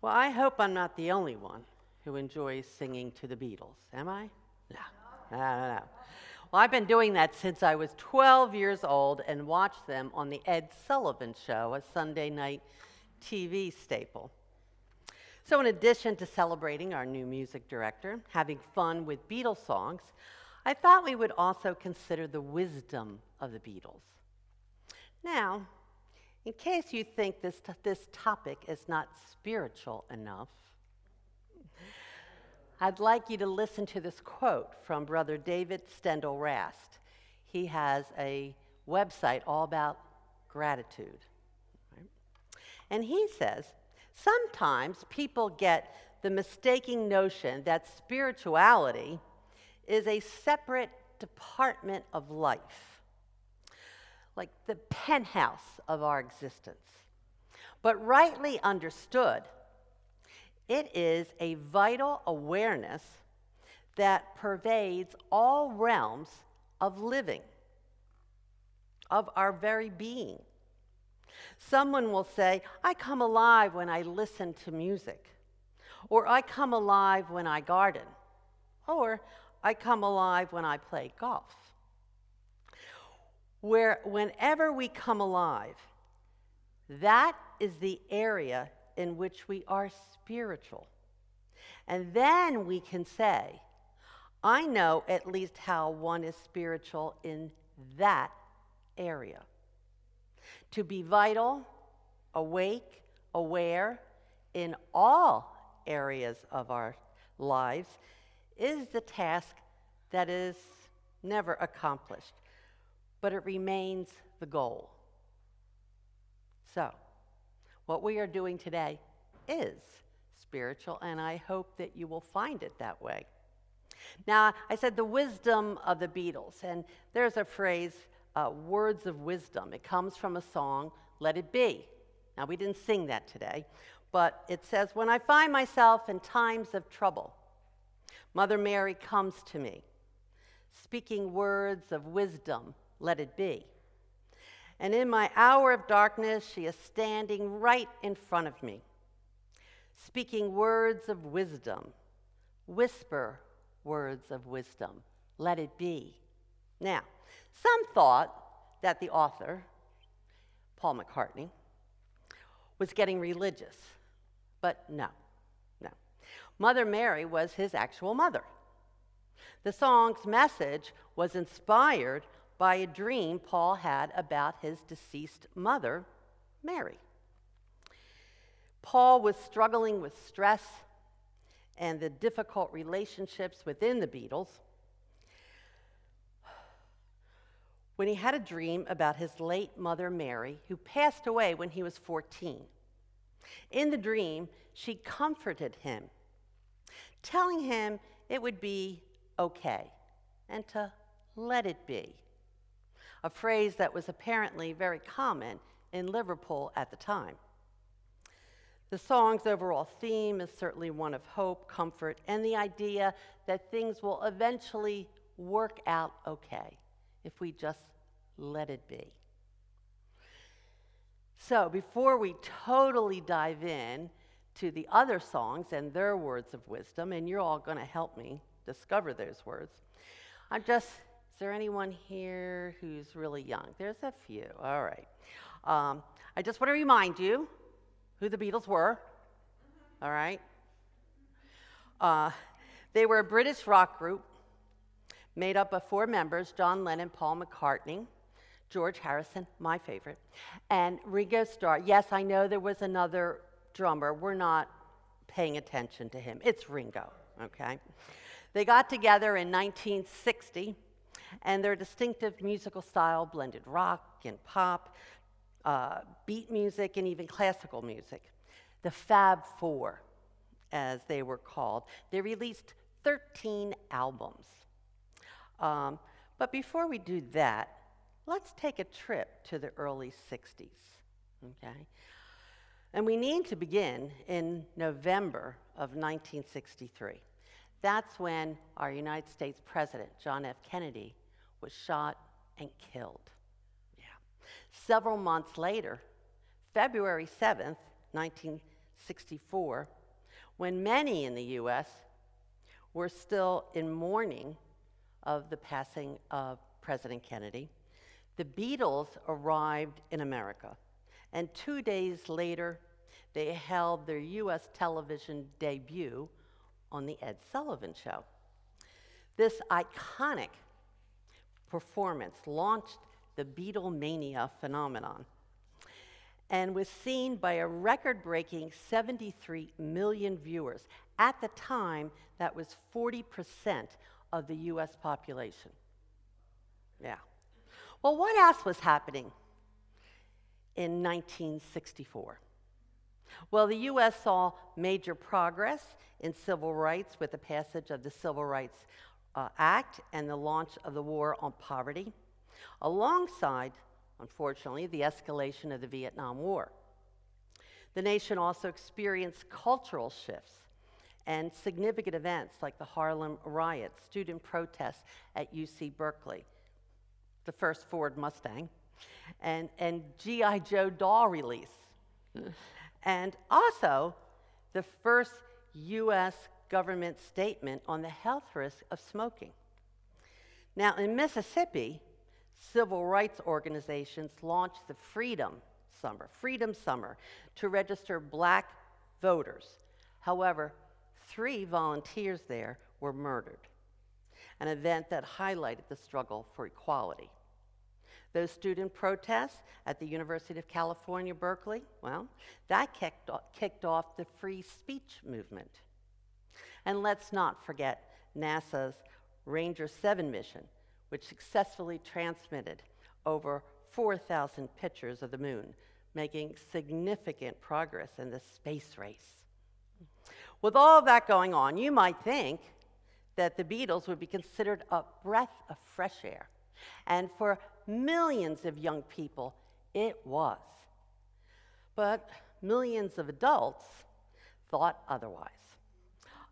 Well, I hope I'm not the only one who enjoys singing to the Beatles, am I? No. No. Well, I've been doing that since I was 12 years old and watched them on the Ed Sullivan Show, a Sunday night TV staple. So in addition to celebrating our new music director, having fun with Beatles songs, I thought we would also consider the wisdom of the Beatles. Now, in case you think this topic is not spiritual enough, I'd like you to listen to this quote from Brother David Stendal Rast. He has a website all about gratitude. Right? And he says, sometimes people get the mistaken notion that spirituality is a separate department of life, like the penthouse of our existence. But rightly understood, it is a vital awareness that pervades all realms of living, of our very being. Someone will say, I come alive when I listen to music, or I come alive when I garden, or I come alive when I play golf. Whenever we come alive, that is the area in which we are spiritual. And then we can say, I know at least how one is spiritual in that area. To be vital, awake, aware in all areas of our lives is the task that is never accomplished, but it remains the goal. So, what we are doing today is spiritual, and I hope that you will find it that way. Now, I said the wisdom of the Beatles, and there's a phrase, words of wisdom. It comes from a song, Let It Be. Now, we didn't sing that today, but it says, when I find myself in times of trouble, Mother Mary comes to me, speaking words of wisdom, let it be. And in my hour of darkness, she is standing right in front of me, speaking words of wisdom, whisper words of wisdom, let it be. Now, some thought that the author, Paul McCartney, was getting religious, but no. Mother Mary was his actual mother. The song's message was inspired by a dream Paul had about his deceased mother, Mary. Paul was struggling with stress and the difficult relationships within the Beatles when he had a dream about his late mother, Mary, who passed away when he was 14. In the dream, she comforted him, telling him it would be okay and to let it be, a phrase that was apparently very common in Liverpool at the time. The song's overall theme is certainly one of hope, comfort, and the idea that things will eventually work out okay if we just let it be. So before we totally dive in to the other songs and their words of wisdom, and you're all going to help me discover those words, is there anyone here who's really young? There's a few. All right. I just want to remind you who the Beatles were. All right. They were a British rock group made up of 4 members, John Lennon, Paul McCartney, George Harrison, my favorite, and Ringo Starr. Yes, I know there was another drummer. We're not paying attention to him. It's Ringo, okay? They got together in 1960, and their distinctive musical style blended rock and pop, beat music, and even classical music. The Fab Four, as they were called. They released 13 albums. But before we do that, let's take a trip to the early 60s, okay? And we need to begin in November of 1963. That's when our United States President, John F. Kennedy, was shot and killed. Yeah. Several months later, February 7th, 1964, when many in the U.S. were still in mourning of the passing of President Kennedy, the Beatles arrived in America. And 2 days later, they held their U.S. television debut on The Ed Sullivan Show. This iconic performance launched the Beatlemania phenomenon and was seen by a record-breaking 73 million viewers. At the time, that was 40% of the U.S. population. Yeah. Well, what else was happening in 1964? Well, the U.S. saw major progress in civil rights with the passage of the Civil Rights Act and the launch of the War on Poverty, alongside, unfortunately, the escalation of the Vietnam War. The nation also experienced cultural shifts and significant events like the Harlem riots, student protests at UC Berkeley, the first Ford Mustang, and G.I. Joe doll release. And also, the first U.S. government statement on the health risk of smoking. Now, in Mississippi, civil rights organizations launched the Freedom Summer, to register black voters. However, 3 volunteers there were murdered, an event that highlighted the struggle for equality. Those student protests at the University of California, Berkeley, well, that kicked off the free speech movement. And let's not forget NASA's Ranger 7 mission, which successfully transmitted over 4,000 pictures of the moon, making significant progress in the space race. With all that going on, you might think that the Beatles would be considered a breath of fresh air. And for millions of young people, it was. But millions of adults thought otherwise.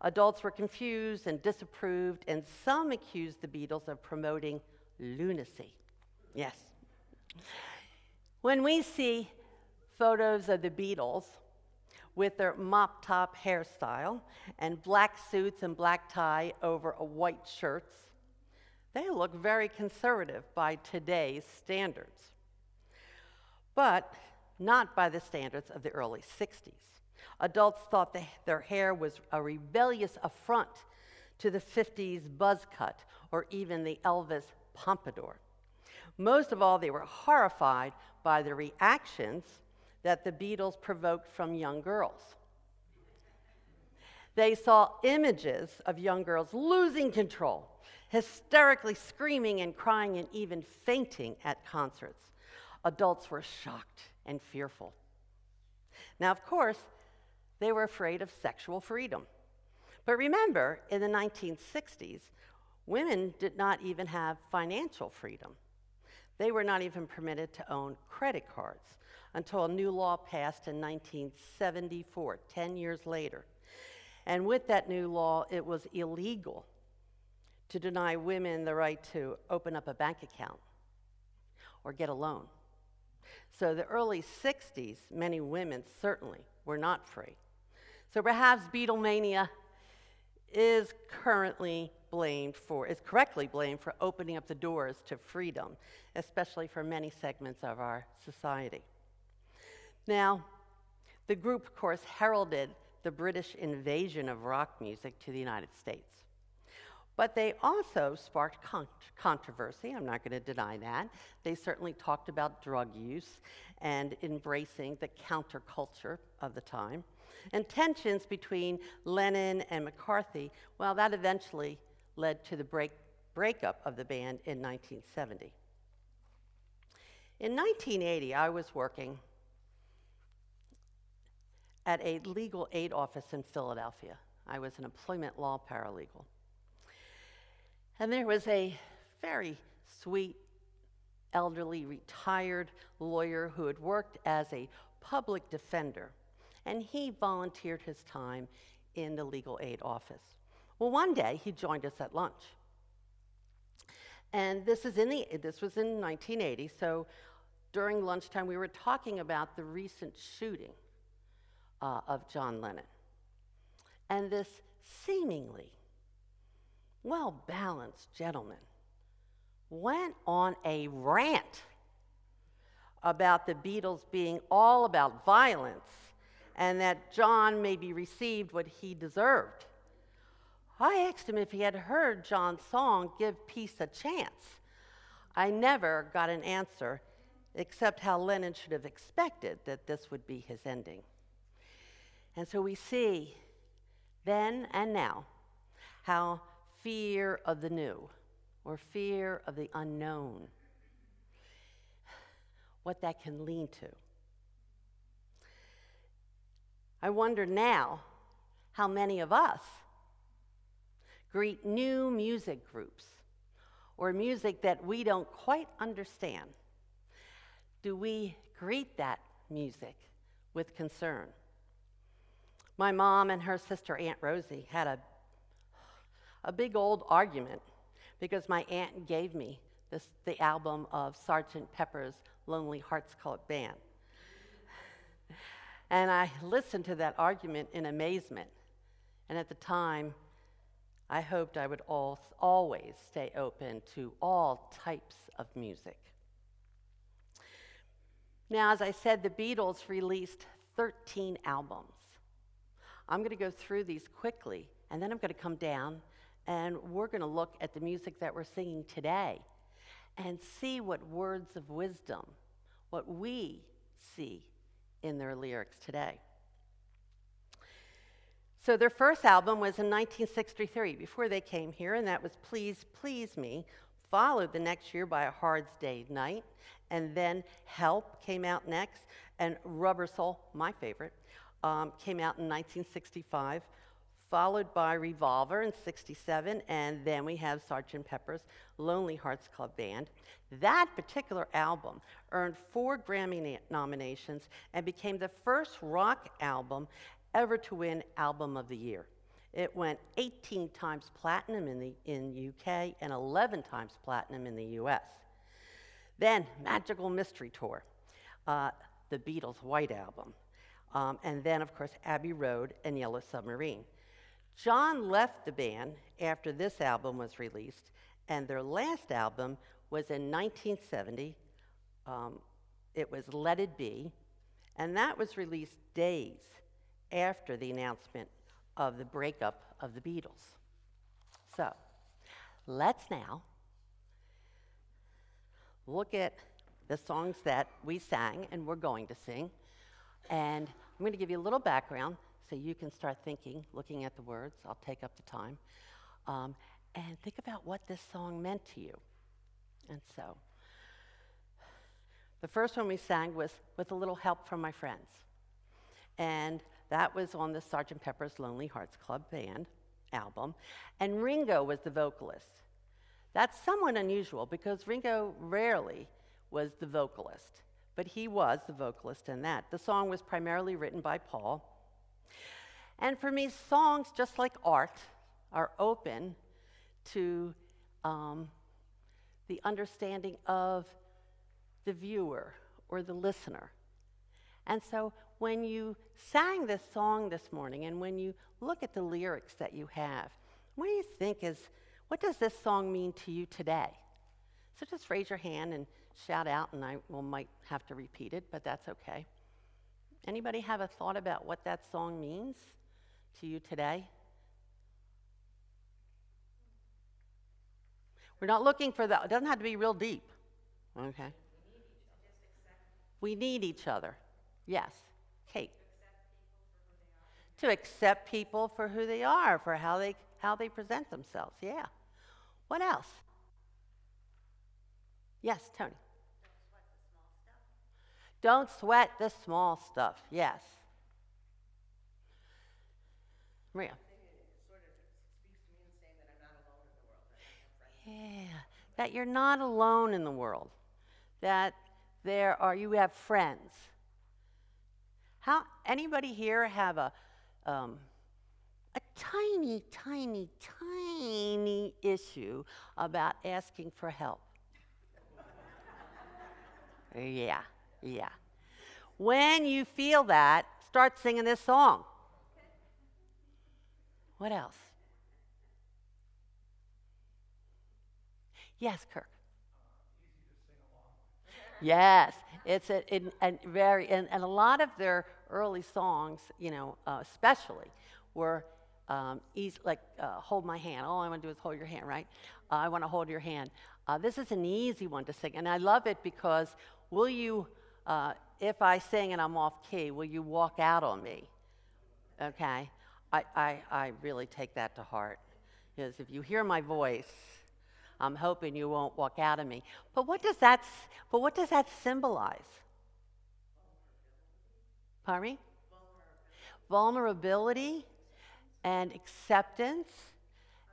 Adults were confused and disapproved, and some accused the Beatles of promoting lunacy. Yes. When we see photos of the Beatles with their mop-top hairstyle and black suits and black tie over white shirts, they look very conservative by today's standards, but not by the standards of the early 60s. Adults thought their hair was a rebellious affront to the 50s buzz cut or even the Elvis pompadour. Most of all, they were horrified by the reactions that the Beatles provoked from young girls. They saw images of young girls losing control, hysterically screaming and crying and even fainting at concerts. Adults were shocked and fearful. Now, of course, they were afraid of sexual freedom. But remember, in the 1960s, women did not even have financial freedom. They were not even permitted to own credit cards until a new law passed in 1974, 10 years later. And with that new law, it was illegal to deny women the right to open up a bank account or get a loan. So the early 60s, many women certainly were not free. So perhaps Beatlemania is correctly blamed for opening up the doors to freedom, especially for many segments of our society. Now, the group, of course, heralded the British invasion of rock music to the United States. But they also sparked controversy. I'm not going to deny that. They certainly talked about drug use and embracing the counterculture of the time. And tensions between Lennon and McCarthy, well, that eventually led to the breakup of the band in 1970. In 1980, I was working at a legal aid office in Philadelphia. I was an employment law paralegal. And there was a very sweet, elderly, retired lawyer who had worked as a public defender, and he volunteered his time in the legal aid office. Well, one day he joined us at lunch. And this was in 1980, so during lunchtime we were talking about the recent shooting of John Lennon. And this seemingly well-balanced gentleman went on a rant about the Beatles being all about violence and that John maybe received what he deserved. I asked him if he had heard John's song, Give Peace a Chance. I never got an answer except how Lennon should have expected that this would be his ending. And so we see then and now how fear of the new or fear of the unknown, what that can lead to. I wonder now how many of us greet new music groups or music that we don't quite understand. Do we greet that music with concern? My mom and her sister Aunt Rosie had a big old argument because my aunt gave me the album of Sgt. Pepper's Lonely Hearts Club Band. And I listened to that argument in amazement. And at the time, I hoped I would always stay open to all types of music. Now, as I said, the Beatles released 13 albums. I'm going to go through these quickly, and then I'm going to come down, and we're going to look at the music that we're singing today and see what words of wisdom, what we see in their lyrics today. So their first album was in 1963, before they came here, and that was Please Please Me, followed the next year by A Hard Day's Night, and then Help came out next, and Rubber Soul, my favorite, came out in 1965, followed by Revolver in 67, and then we have Sgt. Pepper's Lonely Hearts Club Band. That particular album earned 4 Grammy nominations and became the first rock album ever to win Album of the Year. It went 18 times platinum in UK and 11 times platinum in the US. Then Magical Mystery Tour, the Beatles' White Album, and then of course Abbey Road and Yellow Submarine. John left the band after this album was released, and their last album was in 1970. It was Let It Be, and that was released days after the announcement of the breakup of the Beatles. So, let's now look at the songs that we sang and we're going to sing. And I'm going to give you a little background so you can start thinking, looking at the words. I'll take up the time. And think about what this song meant to you. And so, the first one we sang was With a Little Help from My Friends. And that was on the Sgt. Pepper's Lonely Hearts Club Band album. And Ringo was the vocalist. That's somewhat unusual because Ringo rarely was the vocalist, but he was the vocalist in that. The song was primarily written by Paul. And for me, songs, just like art, are open to the understanding of the viewer or the listener. And so when you sang this song this morning and when you look at the lyrics that you have, what do you think what does this song mean to you today? So just raise your hand and shout out, and I might have to repeat it, but that's okay. Anybody have a thought about what that song means to you today? We're not looking for that. It doesn't have to be real deep. Okay. We need each other. Yes. Kate. To accept people for who they are, for how they present themselves. Yeah. What else? Yes, Tony. Don't sweat the small stuff. Yes. Maria. I think it sort of speaks to me in saying that I'm not alone in the world. That I have friends. Yeah, that you're not alone in the world. That you have friends. Anybody here have a tiny, tiny, tiny issue about asking for help? Yeah. When you feel that, start singing this song. What else? Yes, Kirk. Yes, it's and a lot of their early songs, especially, were easy, like "Hold My Hand." All I want to do is hold your hand, right? I want to hold your hand. This is an easy one to sing, and I love it because will you, if I sing and I'm off key, will you walk out on me? Okay, I really take that to heart, because if you hear my voice, I'm hoping you won't walk out of me. But what does that symbolize? Pardon me? Vulnerability and acceptance.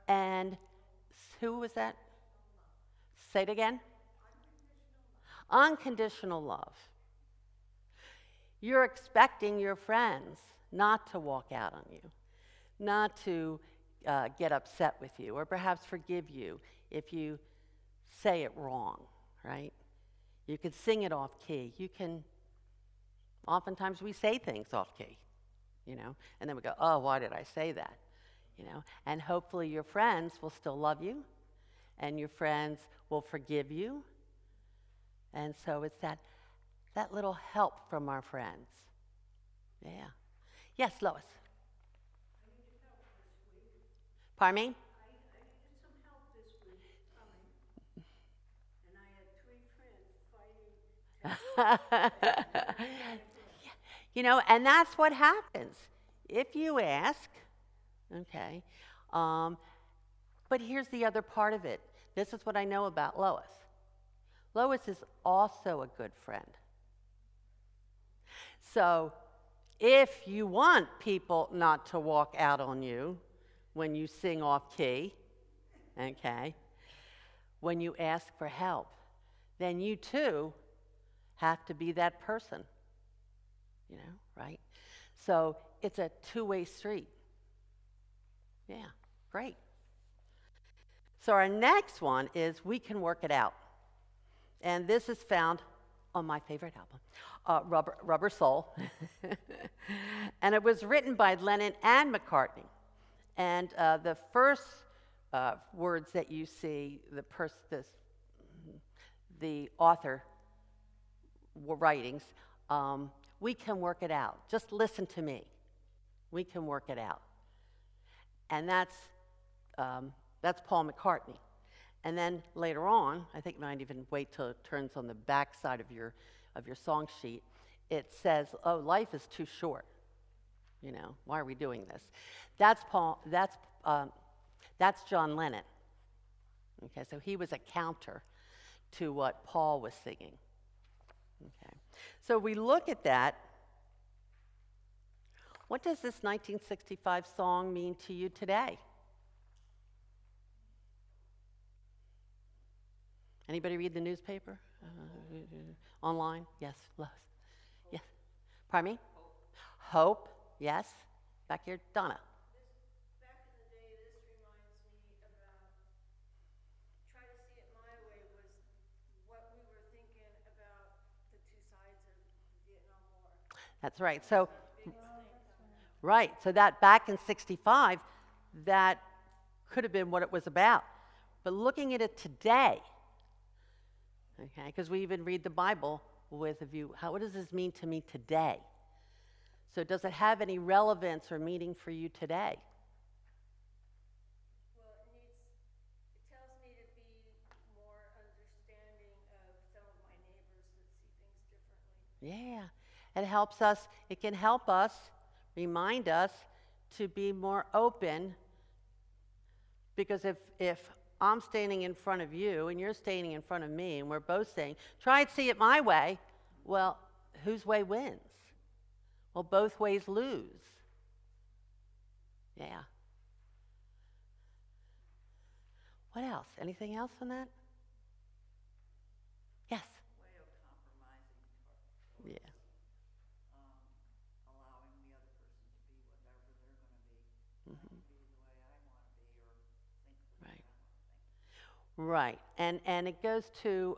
And who was that? Say it again. Unconditional love. You're expecting your friends not to walk out on you, not to get upset with you, or perhaps forgive you if you say it wrong, right? You can sing it off key. Oftentimes we say things off key, and then we go, oh, why did I say that? And hopefully your friends will still love you, and your friends will forgive you. And so it's that little help from our friends. Yeah. Yes, Lois. Pardon me? I needed some help this week coming, and I had 3 friends fighting. And that's what happens if you ask. Okay. But here's the other part of it. This is what I know about Lois. Lois is also a good friend. So if you want people not to walk out on you when you sing off key, okay, when you ask for help, then you too have to be that person, right? So it's a two-way street. Yeah, great. So our next one is We Can Work It Out. And this is found on my favorite album, Rubber Soul. And it was written by Lennon and McCartney. And the first words that you see, the author writings, we can work it out. Just listen to me. We can work it out. And that's Paul McCartney. And then later on, I think you might even wait till it turns on the back side of your song sheet. It says, "Oh, life is too short. Why are we doing this?" That's John Lennon. Okay, so he was a counter to what Paul was singing. Okay, so we look at that. What does this 1965 song mean to you today? Anybody read the newspaper? Online? Yes, Lois. Yes. Pardon me? Hope. Yes. Back here, Donna. Back in the day, this reminds me about try to see it my way was what we were thinking about the 2 sides of the Vietnam War. That's right. So, right. So that back in 65, that could have been what it was about. But looking at it today, okay, because we even read the Bible with a view, what does this mean to me today? So does it have any relevance or meaning for you today? Well, it tells me to be more understanding of some of my neighbors that see things differently. Yeah. It can help us, remind us to be more open, because if I'm standing in front of you and you're standing in front of me and we're both saying, try and see it my way, well, whose way wins? Well, both ways lose. Yeah. What else? Anything else on that? Yes. Way of compromising towards, Yeah. allowing the other person to be whatever they're going to be. I can be the way I want to be or think the way Right. I want to think. Right, and it goes to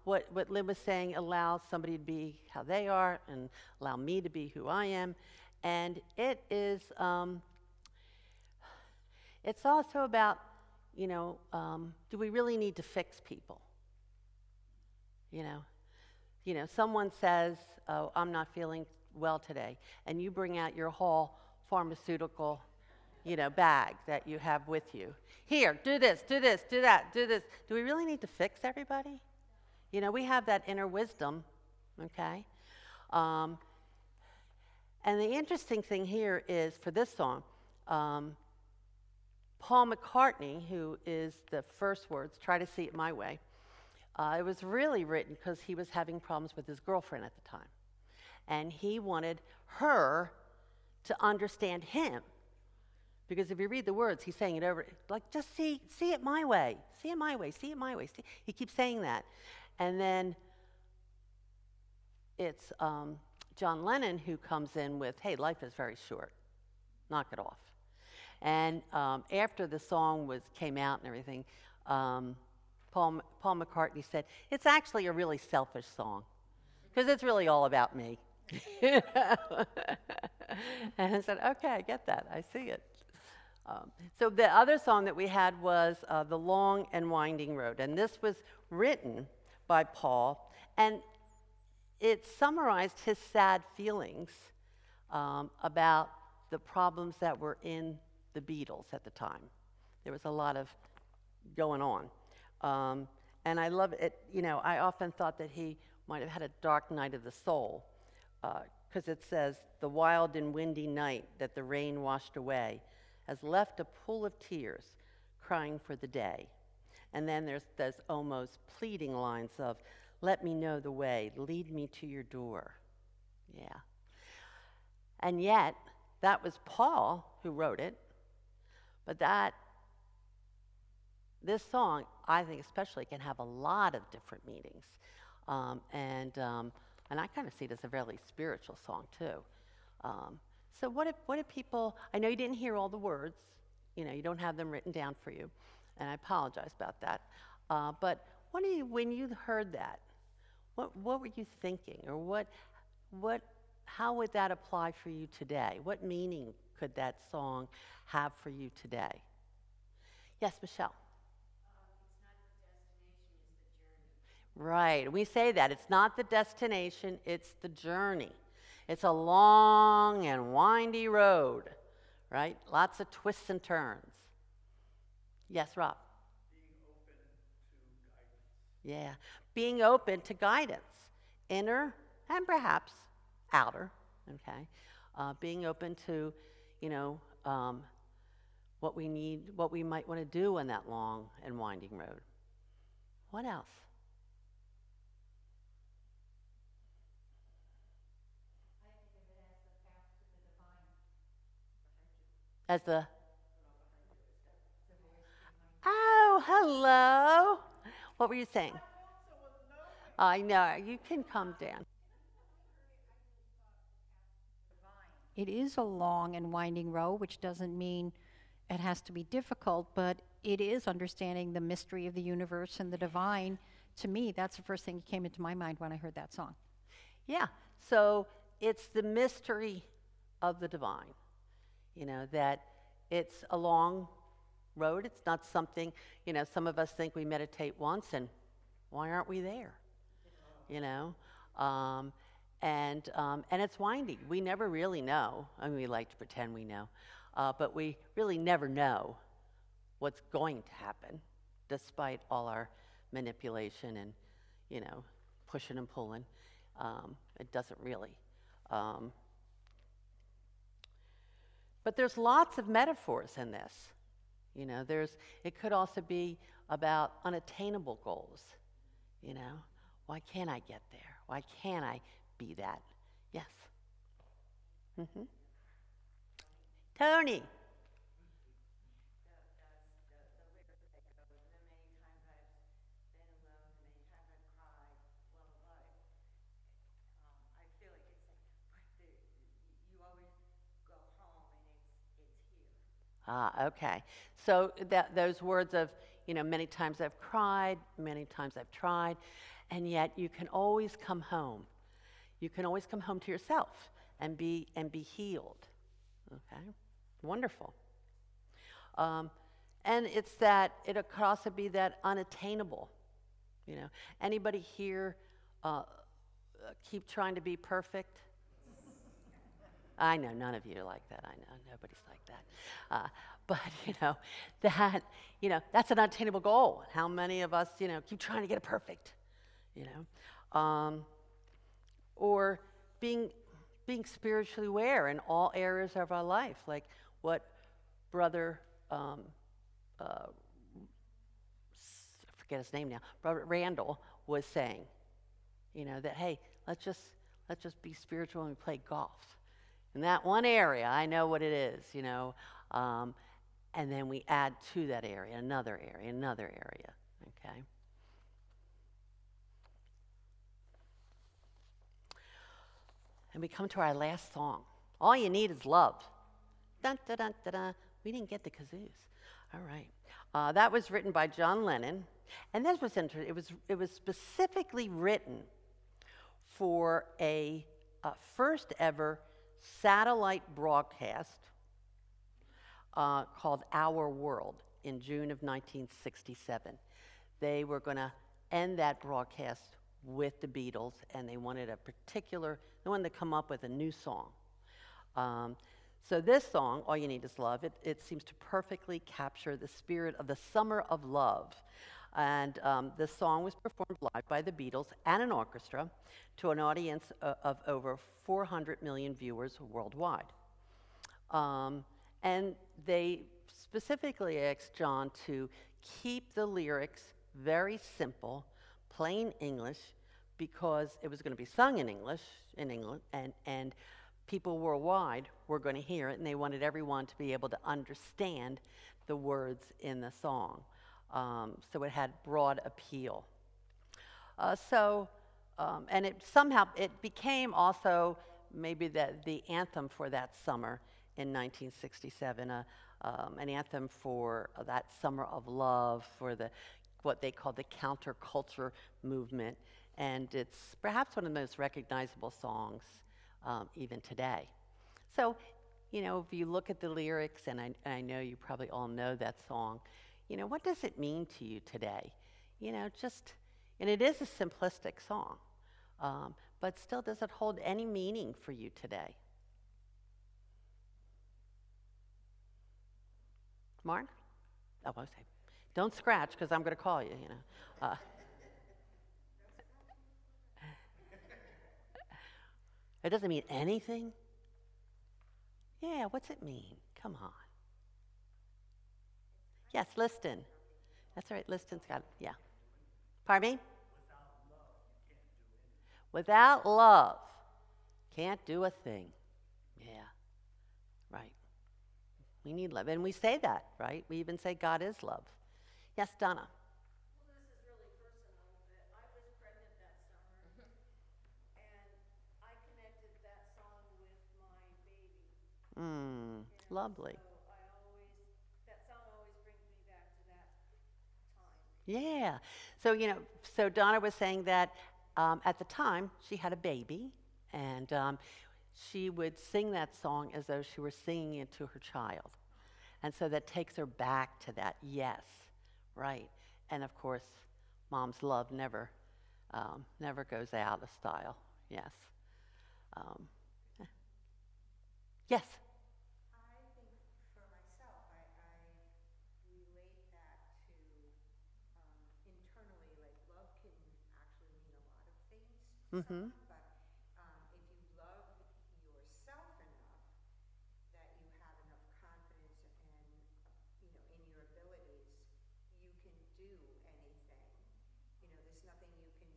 what Lynn was saying, allow somebody to be how they are and allow me to be who I am. And it's also about, do we really need to fix people? You know, someone says, "Oh, I'm not feeling well today," and you bring out your whole pharmaceutical, bag that you have with you. Here, do this, do this, do that, do this. Do we really need to fix everybody? We have that inner wisdom, okay? And the interesting thing here is for this song, Paul McCartney, who is the first words, "Try to see it my way," it was really written because he was having problems with his girlfriend at the time. And he wanted her to understand him. Because if you read the words, he's saying it over, like, just see it my way, see it my way, see it my way. He keeps saying that. And then it's John Lennon who comes in with, "Hey, life is very short, knock it off." And after the song came out and everything, Paul McCartney said, "It's actually a really selfish song, because it's really all about me." And I said, "Okay, I get that. I see it." So the other song that we had was "The Long and Winding Road," and this was written by Paul, and it summarized his sad feelings about the problems that were in the Beatles at the time. There was a lot of going on. And I love it. I often thought that he might have had a dark night of the soul, because it says, "The wild and windy night that the rain washed away has left a pool of tears crying for the day." And then there's those almost pleading lines of, "Let me know the way, lead me to your door." Yeah. And yet, that was Paul who wrote it, but this song, I think especially, can have a lot of different meanings. And I kind of see it as a very spiritual song, too. So what if people, I know you didn't hear all the words, you don't have them written down for you, and I apologize about that. But when you heard that, what were you thinking? Or how would that apply for you today? What meaning could that song have for you today? Yes, Michelle. Right. We say that. It's not the destination, it's the journey. It's a long and windy road, right? Lots of twists and turns. Yes, Rob? Being open to guidance. Yeah. Being open to guidance, inner and perhaps outer, okay? Being open to, what we need, what we might want to do on that long and winding road. What else? As the Oh, hello. What were you saying? I know. You can come down. It is a long and winding road, which doesn't mean it has to be difficult, but it is understanding the mystery of the universe and the divine. To me, that's the first thing that came into my mind when I heard that song. Yeah. So it's the mystery of the divine. That it's a long road. It's not something, some of us think we meditate once and why aren't we there? And it's windy. We never really know. I mean, we like to pretend we know, but we really never know what's going to happen, despite all our manipulation and, pushing and pulling. It doesn't really. But there's lots of metaphors in this. It could also be about unattainable goals. Why can't I get there? Why can't I be that? Yes. Mm-hmm. Tony. Okay. So those words of, many times I've cried, many times I've tried, and yet you can always come home. You can always come home to yourself. and be healed. Okay, wonderful. And it's that it could also be that unattainable. You know, anybody here keep trying to be perfect? I know none of you are like that. I know nobody's like that. But that's an unattainable goal. How many of us, keep trying to get it perfect? You know, or being spiritually aware in all areas of our life, like what Brother I forget his name now, Brother Randall was saying. That hey, let's just be spiritual and play golf. In that one area, I know what it is, and then we add to that area, another area, okay? And we come to our last song. All you need is love. Dun, dun, dun, dun, dun. We didn't get the kazoos. All right. That was written by John Lennon, and this was interesting. It was specifically written for a first ever satellite broadcast called Our World in June of 1967. They were going to end that broadcast with the Beatles, and they wanted they wanted to come up with a new song. So this song, All You Need Is Love, it seems to perfectly capture the spirit of the summer of love. And this song was performed live by the Beatles and an orchestra to an audience of over 400 million viewers worldwide. And they specifically asked John to keep the lyrics very simple, plain English, because it was going to be sung in English in England, and people worldwide were going to hear it, and they wanted everyone to be able to understand the words in the song. So it had broad appeal. And it became also maybe the anthem for that summer in 1967, an anthem for that summer of love, for what they call the counterculture movement, and it's perhaps one of the most recognizable songs even today. So, if you look at the lyrics, and I know you probably all know that song, what does it mean to you today? And it is a simplistic song, but still, does it hold any meaning for you today? Mark? Oh, okay. Don't scratch, because I'm going to call you, It doesn't mean anything? Yeah, what's it mean? Come on. Yes, Liston. That's all right, Liston's got it, yeah. Pardon me? Without love, can't do a thing. Yeah, right. We need love, and we say that, right? We even say God is love. Yes, Donna? Well, this is really personal, but I was pregnant that summer, and I connected that song with my baby. And Lovely. So that song always brings me back to that time. Yeah. So Donna was saying that at the time she had a baby, and she would sing that song as though she were singing it to her child. And so that takes her back to that, yes, right. And of course, mom's love never goes out of style, yes. Yes? I think for myself, I relate that to internally, like love can actually mean a lot of things to someone, but if you love yourself enough that you have enough confidence in your abilities, you can do anything. There's nothing you can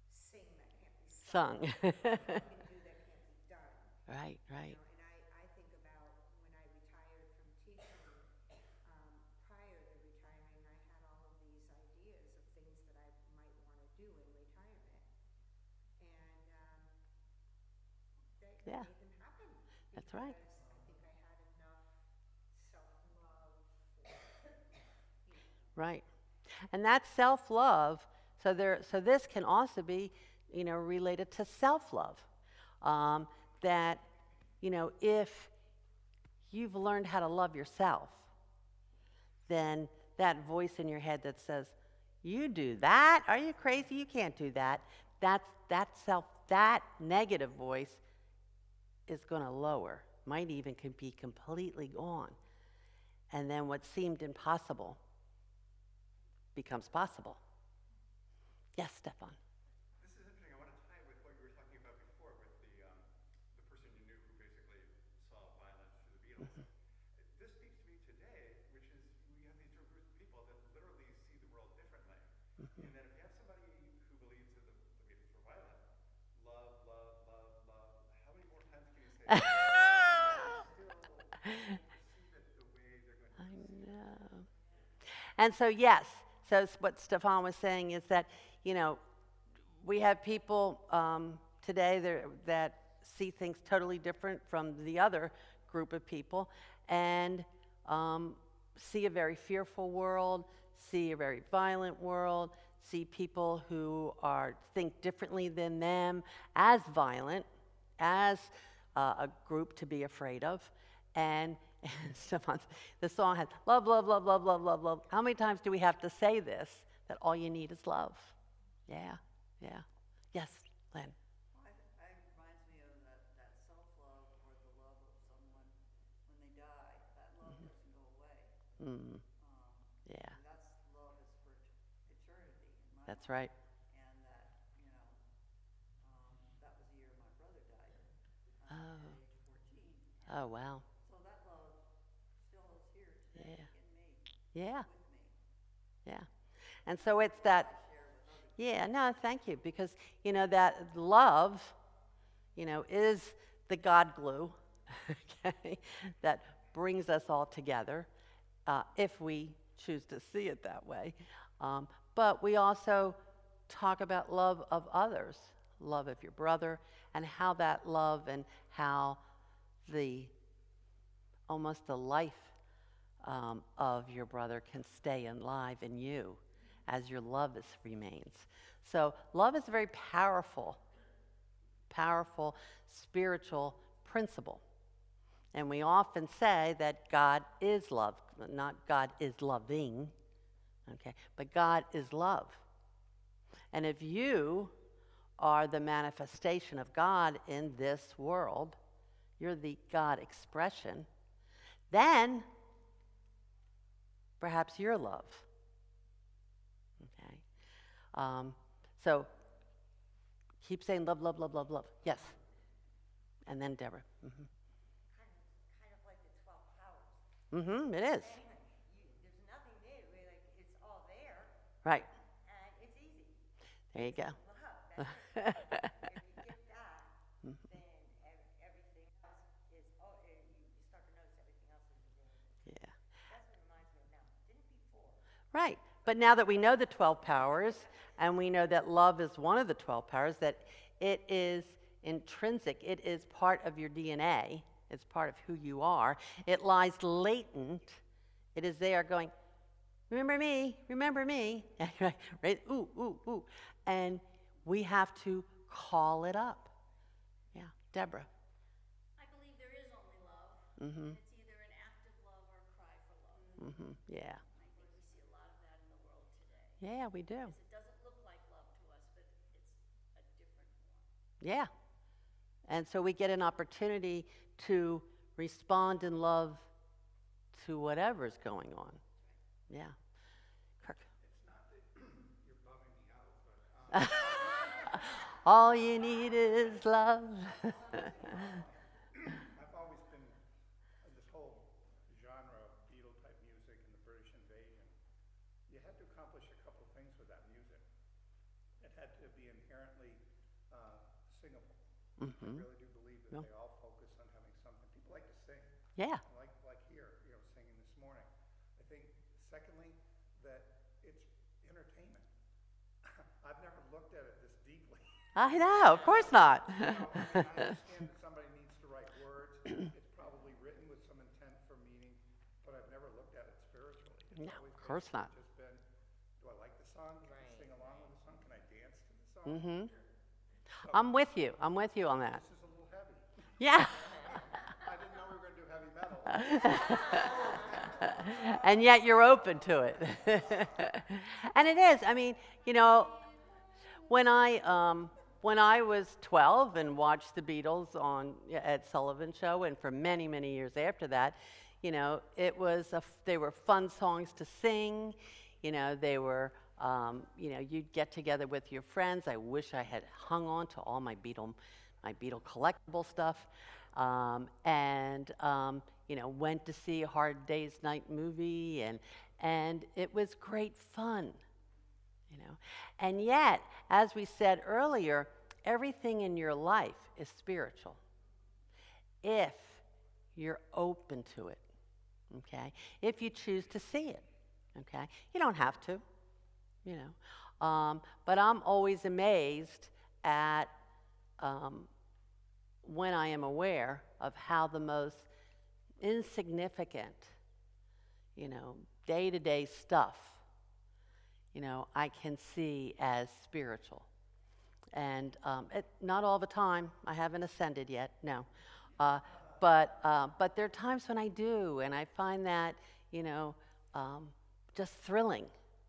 sing that can't be sung. Sung. You can do that can't be done. Right, right. And I think about when I retired from teaching, prior to retiring, I had all of these ideas of things that I might want to do in retirement. And they Yeah. made them happen. That's right. Because I think I had enough self-love. Right. And that self-love, so this can also be, related to self-love. That if you've learned how to love yourself, then that voice in your head that says, "You do that? Are you crazy? You can't do that." That negative voice is going to lower, might even be completely gone. And then what seemed impossible becomes possible. Yes, Stefan. This is interesting. I want to tie it with what you were talking about before with the person you knew who basically saw violence through the Beatles. This speaks to me today, which is we have these different groups of people that literally see the world differently. And that if you have somebody who believes that the Beatles were violent, love, love, love, love, how many more times can you say that? Still perceive it the way they're going to perceive it. I know. And so, yes, what Stefan was saying is that, we have people today that see things totally different from the other group of people, and see a very fearful world, see a very violent world, see people who think differently than them as violent, as a group to be afraid of. And the song has love, love, love, love, love, love, love. How many times do we have to say this, that all you need is love? Yeah. Yes, Len. Well, it reminds me of that self-love or the love of someone when they die. That love doesn't go away. Mm, yeah, And that's love is for eternity in my that's mind. right. And that, that was the year my brother died Oh. at age 14. Oh, wow. So that love still is here today in me, Yeah, with me. yeah. And so it's that. I share with others. Yeah, no, thank you, because, that love, is the God glue, okay, that brings us all together, if we choose to see it that way. But we also talk about love of others, love of your brother, and how that love and how almost the life of your brother can stay alive in you as your love remains. So love is a very powerful spiritual principle. And we often say that God is love, not God is loving, okay, but God is love. And if you are the manifestation of God in this world, you're the God expression, then perhaps you're love. Okay. So keep saying love, love, love, love, love. Yes. And then Deborah. Kind of like the 12 powers. It is. Anyway, there's nothing new, like, it's all there, Right. and it's easy. There you go. Love, that's it. If you get that, then everything else is, you start to notice everything else is available. Yeah. That's what it reminds me of now. Didn't before. Right. But now that we know the 12 powers, and we know that love is one of the 12 powers, that it is intrinsic, it is part of your DNA, it's part of who you are, it lies latent, it is there going, remember me, right? Ooh, ooh, ooh. And we have to call it up. Yeah. Deborah. I believe there is only love. Mm-hmm. It's either an active love or a cry for love. Mm-hmm. Yeah. I think we see a lot of that in the world today. Yeah, we do. Because it doesn't look like love to us, but it's a different form. Yeah. And so we get an opportunity to respond in love to whatever's going on. Yeah. Kirk. It's not that you're bumming me out, but All you need is love. I've always been this whole genre of Beatle-type music and the British invasion. You had to accomplish a couple of things with that music. It had to be inherently singable. I really do believe that they all focus on having something. People like to sing. Yeah. Like here, singing this morning. I think, secondly, that it's entertainment. I've never looked at it this deeply. I know, of course not. I understand that somebody needs to write words. It's probably written with some intent for meaning, but I've never looked at it spiritually. It's No, always of course not. just been, do I like the song? Can I sing along with the song? Can I dance to the song? Mm-hmm. I'm with you on that. This is a little heavy. Yeah. And yet you're open to it. And it is. I mean, you know, when I was 12 and watched the Beatles on Ed Sullivan Show, and for many, many years after that, you know, they were fun songs to sing. You know, they were, you know, you'd get together with your friends. I wish I had hung on to all my Beatle collectible stuff, you know, went to see a Hard Day's Night movie, and it was great fun. You know, and yet, as we said earlier, everything in your life is spiritual if you're open to it. Okay, if you choose to see it. Okay, you don't have to. You know, but I'm always amazed at when I am aware of how the most insignificant, you know, day-to-day stuff, you know, I can see as spiritual. And not all the time. I haven't ascended yet, no. But there are times when I do, and I find that, you know, just thrilling,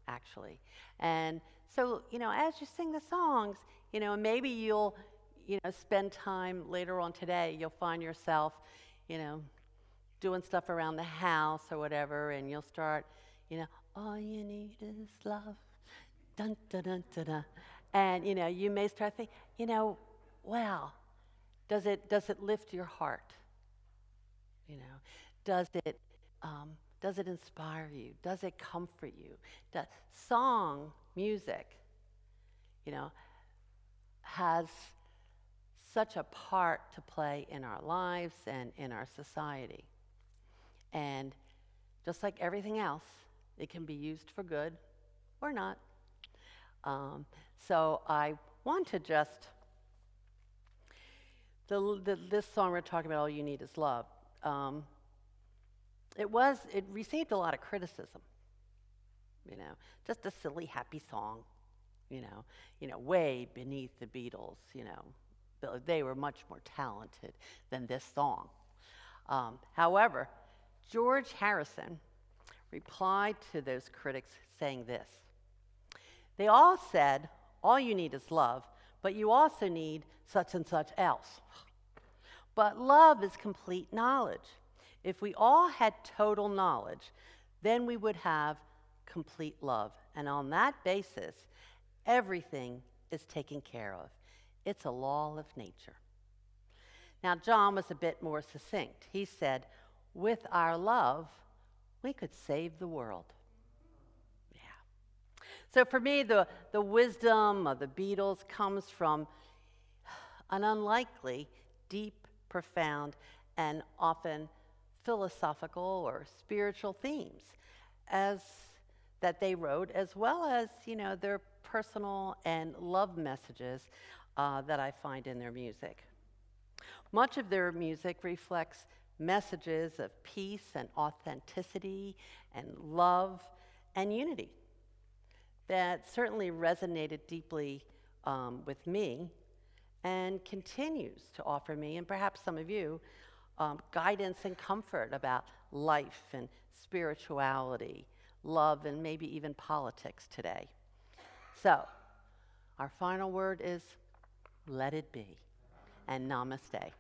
actually. And so, you know, as you sing the songs, you know, maybe you'll, you know, spend time later on today, you'll find yourself, you know, doing stuff around the house or whatever, and you'll start, you know, all you need is love, dun dun dun dun dun. And you know, you may start thinking, you know, wow, does it lift your heart? You know, does it inspire you? Does it comfort you? Song, music, you know, has such a part to play in our lives and in our society. And just like everything else, it can be used for good or not. So I want to just, this song we're talking about, All You Need Is Love, it received a lot of criticism, you know, just a silly, happy song, you know, way beneath the Beatles, you know, they were much more talented than this song. However, George Harrison replied to those critics saying this: they all said, all you need is love, but you also need such and such else. But love is complete knowledge. If we all had total knowledge, then we would have complete love. And on that basis, everything is taken care of. It's a law of nature. Now, John was a bit more succinct. He said, with our love, we could save the world. So for me, the wisdom of the Beatles comes from an unlikely, deep, profound, and often philosophical or spiritual themes that they wrote, as well as, you know, their personal and love messages that I find in their music. Much of their music reflects messages of peace and authenticity and love and unity that certainly resonated deeply with me and continues to offer me, and perhaps some of you, guidance and comfort about life and spirituality, love, and maybe even politics today. So, our final word is let it be, and namaste.